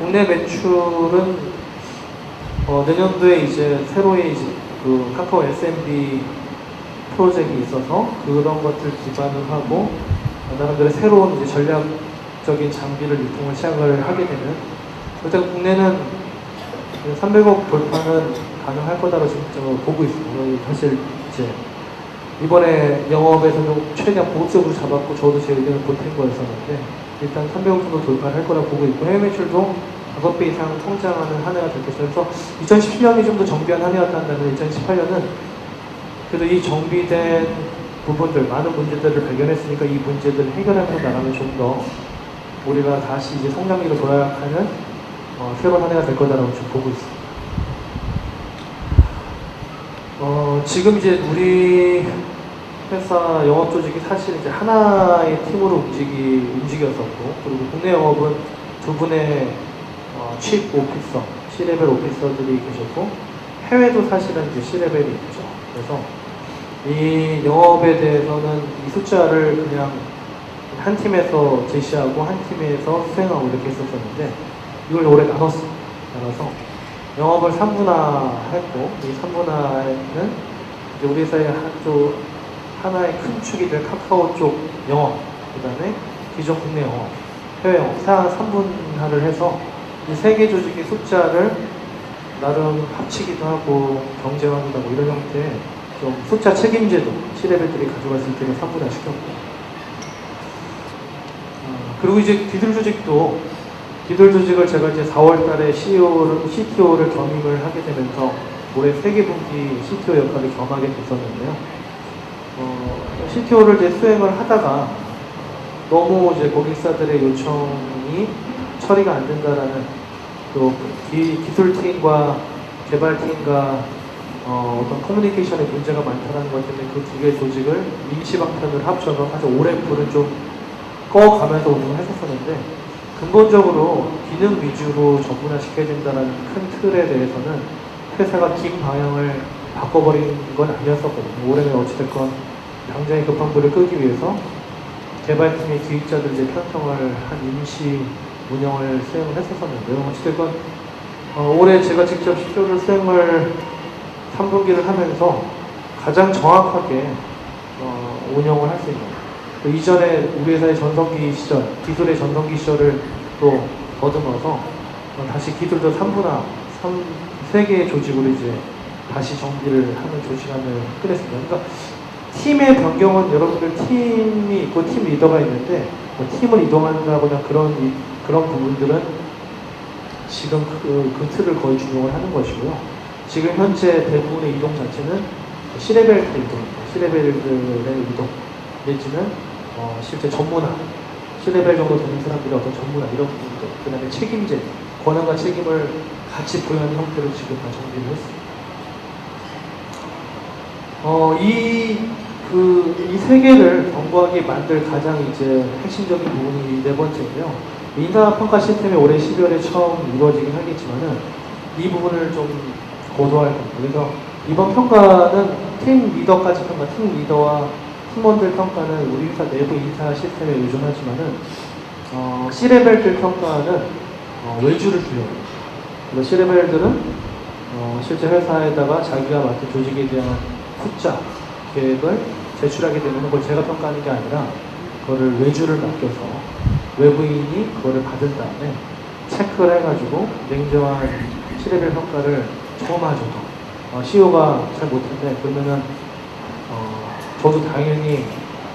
국내 매출은 내년도에 이제 새로의 이제 그 카카오 SMB 프로젝트가 있어서 그런 것들 기반을 하고 나름대로 새로운 이제 전략적인 장비를 유통을 시작을 하게 되면 일단 국내는 300억 돌파는 가능할 거다라고 지금 보고 있습니다. 사실 이제 이번에 영업에서도 최대한 보수적으로 잡았고 저도 제 의견을 보탠 거였었는데 일단 300억 정도 돌파를 할 거라고 보고 있고 해외 매출도 5배 이상 성장하는 한 해가 될 것이다. 그래서 2017년이 좀 더 정비한 한 해였다면 2018년은 그래도 이 정비된 부분들, 많은 문제들을 발견했으니까 이 문제들을 해결하면서 나가면 좀 더 우리가 다시 이제 성장기로 돌아가는 새로운 한 해가 될 거다라고 지금 보고 있습니다. 지금 이제 우리 회사 영업 조직이 사실 이제 하나의 팀으로 움직였었고, 그리고 국내 영업은 두 분의 칩 오피서, C레벨 오피서들이 계셨고, 해외도 사실은 이제 C레벨이 있죠. 그래서 이 영업에 대해서는 이 숫자를 그냥 한 팀에서 제시하고 한 팀에서 수행하고 이렇게 했었었는데 이걸 올해 나눠서 영업을 3분화했고 이 3분화에는 이제 우리 회사의 하나의 큰 축이 될 카카오 쪽 영업, 그 다음에 기존 국내 영업, 해외 영업 3분화를 해서 이 세 개 조직의 숫자를 나름 합치기도 하고 경쟁하기도 하고 이런 형태의 좀 숫자 책임제도 C레벨들이 가져갔을 때는 3분화 시켰고 그리고 이제 기술 조직을 제가 이제 4월 달에 CTO를 겸임을 하게 되면서 올해 세계분기 CTO 역할을 겸하게 됐었는데요. CTO를 이제 수행을 하다가 너무 이제 고객사들의 요청이 처리가 안 된다라는 또 기술팀과 개발팀과 어떤 커뮤니케이션에 문제가 많다는 것 때문에 그 두 개의 조직을 임시방편을 합쳐서 사실 올해 불은 좀 꺼가면서 운영을 했었었는데 근본적으로 기능 위주로 전문화시켜야 된다는 큰 틀에 대해서는 회사가 긴 방향을 바꿔버린 건 아니었었거든요. 올해는 어찌됐건 당장의 급한 불을 끄기 위해서 개발팀의 기획자들의 편성을 한 임시 운영을 수행을 했었었는데요. 어찌됐건 올해 제가 직접 CTO를 수행을 3분기를 하면서 가장 정확하게 운영을 할 수 있는 그 이전에 우리 회사의 전성기 시절, 기술의 전성기 시절을 또 더듬어서 다시 기술도 3분화, 3개의 조직으로 이제 다시 정비를 하는 조직안을 끝냈습니다. 그러니까 팀의 변경은 여러분들 팀이 있고 팀 리더가 있는데 뭐 팀을 이동한다거나 그런 부분들은 지금 그 틀을 거의 준용을 하는 것이고요. 지금 현재 대부분의 이동 자체는 C레벨 이동입니다. C레벨들의 이동 내지는 실제 전문화, C레벨 정도 되는 사람들의 어떤 전문화 이런 부분들, 그 다음에 책임제, 권한과 책임을 같이 부여하는 형태로 지금 다 정리를 했습니다. 이 세 개를 견고하게 만들 가장 이제 핵심적인 부분이 네 번째인데요. 인사평가 시스템이 올해 12월에 처음 이루어지긴 하겠지만은 이 부분을 좀 고도화할 겁니다. 그래서 이번 평가는 팀 리더까지 평가, 팀 리더와 팀원들 평가는 우리 회사 내부 인사 시스템에 의존하지만은 C레벨들 평가는 외주를 주려고 해요. 그래서 C레벨들은 실제 회사에다가 자기가 맡은 조직에 대한 숫자, 계획을 제출하게 되면 그걸 제가 평가하는 게 아니라 그거를 외주를 맡겨서 외부인이 그거를 받은 다음에 체크를 해가지고 냉정한 C레벨 평가를 처음 하죠. CEO가 잘 못했는데 그러면은 저도 당연히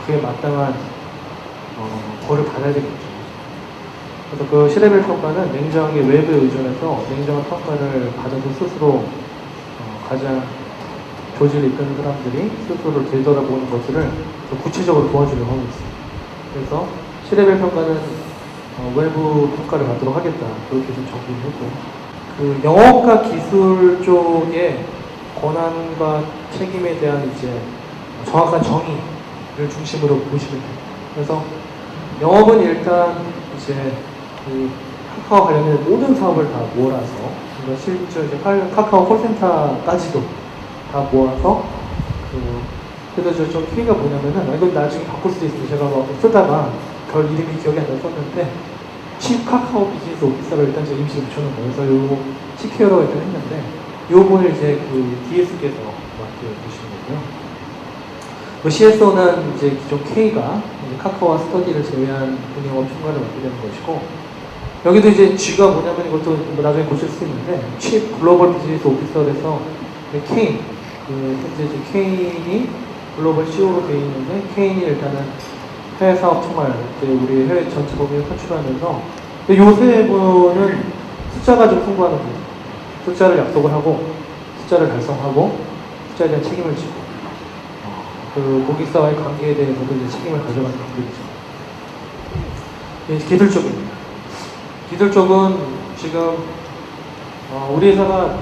그에 마땅한 벌을 받아야 되겠죠. 그래서 그 C레벨 평가는 냉정하게 외부에 의존해서 냉정한 평가를 받아서 스스로 가장 조직을 이끄는 사람들이 스스로를 되돌아보는 것들을 더 구체적으로 도와주려고 하고 있습니다. 그래서 C레벨 평가는 외부 평가를 받도록 하겠다. 그렇게 좀 정리를 했고 그 영업과 기술 쪽의 권한과 책임에 대한 이제 정확한 정의를 중심으로 보시면 됩니다. 그래서 영업은 일단 이제 그 카카오 관련된 모든 사업을 다 몰아서 그러니까 실제 이제 카카오 콜센터까지도 다 모아서 그래서 좀 키가 뭐냐면은 이건 나중에 바꿀 수도 있어요. 제가 막 쓰다가 별 이름이 기억이 안 나서 썼는데 칩 카카오 비즈니스 오피서를 일단 제 임시로 붙여놓은 거예요. 그래서 요 CKO라고 일단 했는데 요분을 이제 그 DS께서 맡겨주시는 거고요. 그 CSO는 이제 기존 K가 이제 카카오와 스터디를 제외한 운영업 총괄을 맡게 되는 것이고, 여기도 이제 G가 뭐냐면 이것도 뭐 나중에 보실 수 있는데, 칩 글로벌 비즈니스 오피서에서 K, 현재 이제 케인이 글로벌 CEO로 되어 있는데, 케인이 일단은 해외 사업 총괄, 이제 우리 해외 전체 법인을 선출하면서, 요 세 분은 숫자가 좀 풍부하는 분. 숫자를 약속을 하고, 숫자를 달성하고, 숫자에 대한 책임을 지고, 그 고객사와의 관계에 대해서도 이제 책임을 가져가는 분들이죠. 이제 기술 쪽입니다. 기술 쪽은 지금 우리 회사가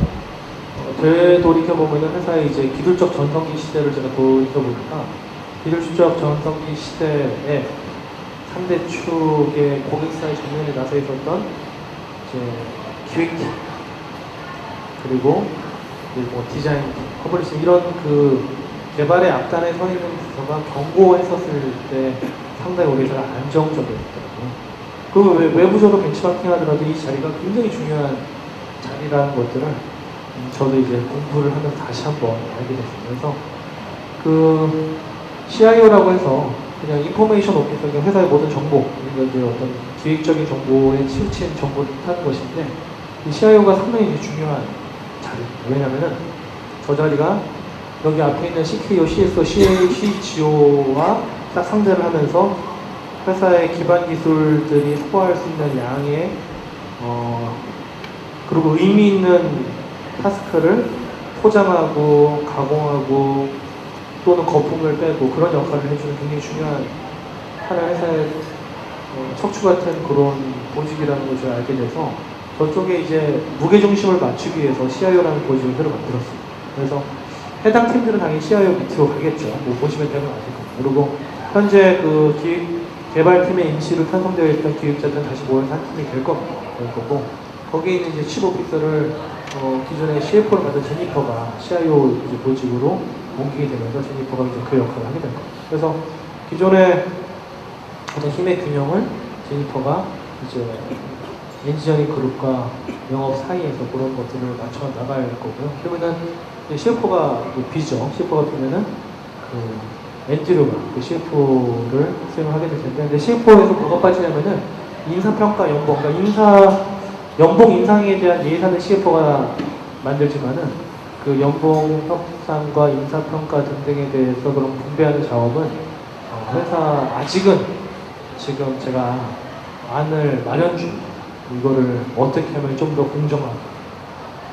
되돌이켜보면 회사의 이제 기술적 전성기 시대를 제가 돌이켜보니까, 기술적 전성기 시대에 3대 축의 고객사의 전면에 나서 있었던 이제 기획팀, 그리고 뭐 디자인팀, 퍼블리싱, 이런 그 개발의 앞단에 서 있는 부서가 경고했었을 때 상당히 우리 회사가 안정적이었더라고요. 그 외부적으로 벤치마킹 하더라도 이 자리가 굉장히 중요한 자리라는 것들을 저도 이제 공부를 하면서 다시 한번 알게 됐습니다. 그래서 그 CIO라고 해서 그냥 인포메이션 오피서, 회사의 모든 정보, 이제 어떤 기획적인 정보에 치우친 정보를 하는 것인데, 이 CIO가 상당히 이제 중요한 자리입니다. 왜냐면은 저 자리가 여기 앞에 있는 CKO, CSO, CGO와 딱 상대를 하면서 회사의 기반 기술들이 소화할 수 있는 양의 그리고 의미 있는 타스크를 포장하고 가공하고 또는 거품을 빼고 그런 역할을 해주는 굉장히 중요한 하나의 회사의 척추 같은 그런 보직이라는 것을 알게 돼서 저쪽에 이제 무게중심을 맞추기 위해서 CIO라는 보직을 새로 만들었습니다. 그래서 해당 팀들은 당연히 CIO 밑으로 가겠죠. 뭐 보시면 되면 아실 겁니다. 그리고 현재 그 개발팀의 임시로 편성되어 있던 기획자들은 다시 모여서 한 팀이 될 거고, 거기에 있는 이제 칩 오피서를 기존의 CFO를 맡은 제니퍼가 CIO 이제 보직으로 옮기게 되면서 제니퍼가 이제 그 역할을 하게 될 겁니다. 그래서 기존의 어떤 힘의 균형을 제니퍼가 이제 엔지니어링 그룹과 영업 사이에서 그런 것들을 맞춰 나갈 거고요. 그러면은 CFO가 B죠. CFO가 B면은 엔드류가 그 CFO를 수행을 하게 될 텐데, 근데 CFO에서 뭐가 빠지냐면은 인사평가 연봉, 그러니까 연봉 인상에 대한 예산을 CFO가 만들지만은 그 연봉 협상과 인사평가 등등에 대해서 그런 분배하는 작업은 회사 아직은 지금 제가 안을 마련 중입니다. 이거를 어떻게 하면 좀 더 공정하고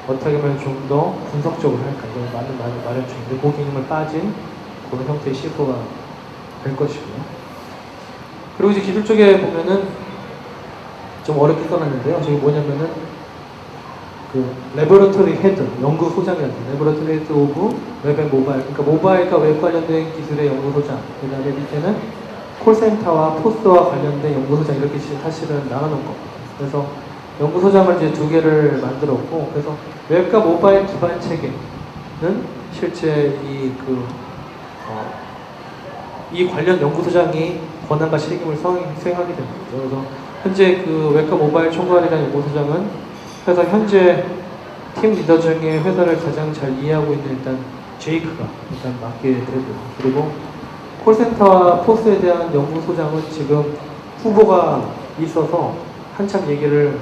어떻게 하면 좀 더 분석적으로 할까, 이걸 많은 마련 중인데 그 기능을 빠진 그런 형태의 CFO가 될 것이고요. 그리고 이제 기술 쪽에 보면은 좀 어렵게 써놨는데요. 저기 뭐냐면은 그 레버러터리 헤드, 연구소장이라는 레버러터리 헤드 오브 웹 앤 모바일, 그러니까 모바일과 웹 관련된 기술의 연구소장, 그 다음에 밑에는 콜센터와 포스와 관련된 연구소장, 이렇게 사실은 나눠놓은 겁니다. 그래서 연구소장을 이제 2개를 만들었고, 그래서 웹과 모바일 기반 체계는 실제 이 관련 연구소장이 권한과 책임을 수행하게 됩니다. 그래서 현재 그 웹과 모바일 총괄이라는 연구소장은 회사 현재 팀 리더 중에 회사를 가장 잘 이해하고 있는 일단 제이크가 일단 맡게 되고요. 그리고 콜센터와 포스에 대한 연구소장은 지금 후보가 있어서 한참 얘기를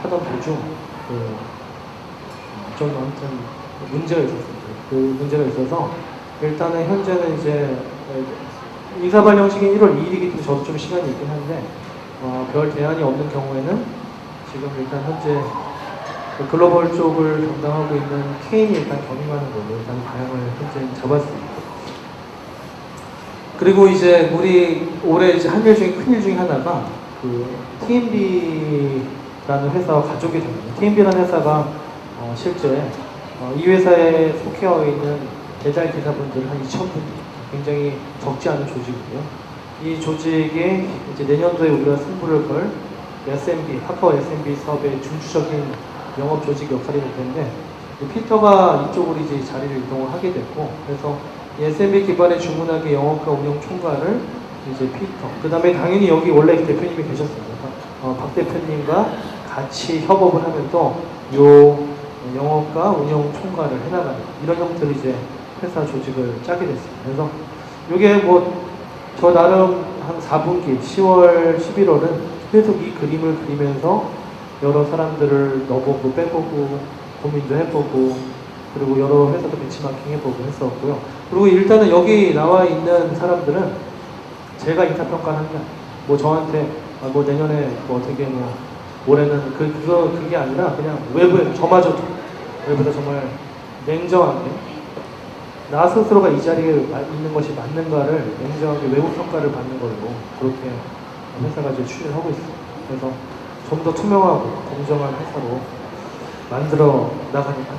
하던 도중 좀 아무튼 문제가 있었습니다. 그 문제가 있어서 일단은 현재는 이제 인사발 형식이 1월 2일이기 때문에 저도 좀 시간이 있긴 한데 별 대안이 없는 경우에는 지금 일단 현재 그 글로벌 쪽을 담당하고 있는 케인이 일단 겸임하는 걸로 일단 방향을 현재 잡았습니다. 그리고 이제 우리 올해 이제 한 일 중에 큰 일 중에 하나가 그 TMB라는 회사와 가족이 됩니다. TMB라는 회사가 실제 이 회사에 속해 있는 대잘 기사분들 한 2,000분, 굉장히 적지 않은 조직이고요. 이 조직에 이제 내년도에 우리가 승부를 걸 SMB, 카카오 SMB 사업의 중추적인 영업 조직 역할이 될 텐데, 피터가 이쪽으로 이제 자리를 이동을 하게 됐고, 그래서 SMB 기반의 주문하기 영업과 운영 총괄을 이제 피터, 그 다음에 당연히 여기 원래 대표님이 계셨습니다. 박 대표님과 같이 협업을 하면서 요 영업과 운영 총괄을 해나가는 이런 형태로 이제 회사 조직을 짜게 됐습니다. 그래서 이게 뭐 저 나름 한 4분기 10월, 11월은 계속 이 그림을 그리면서 여러 사람들을 넣어보고 빼보고 고민도 해보고 그리고 여러 회사도 벤치마킹 해보고 했었고요. 그리고 일단은 여기 나와 있는 사람들은 제가 인사평가를 하는 게 아니에요. 뭐 저한테 뭐 내년에 뭐 어떻게 뭐 올해는 그게 아니라 그냥 외부에 저마저도 외부에서 정말 냉정하게 나 스스로가 이 자리에 있는 것이 맞는가를 냉정하게 외부 평가를 받는 걸로 그렇게 회사가 이제 추진을 하고 있습니다. 그래서 좀 더 투명하고 공정한 회사로 만들어 나가니까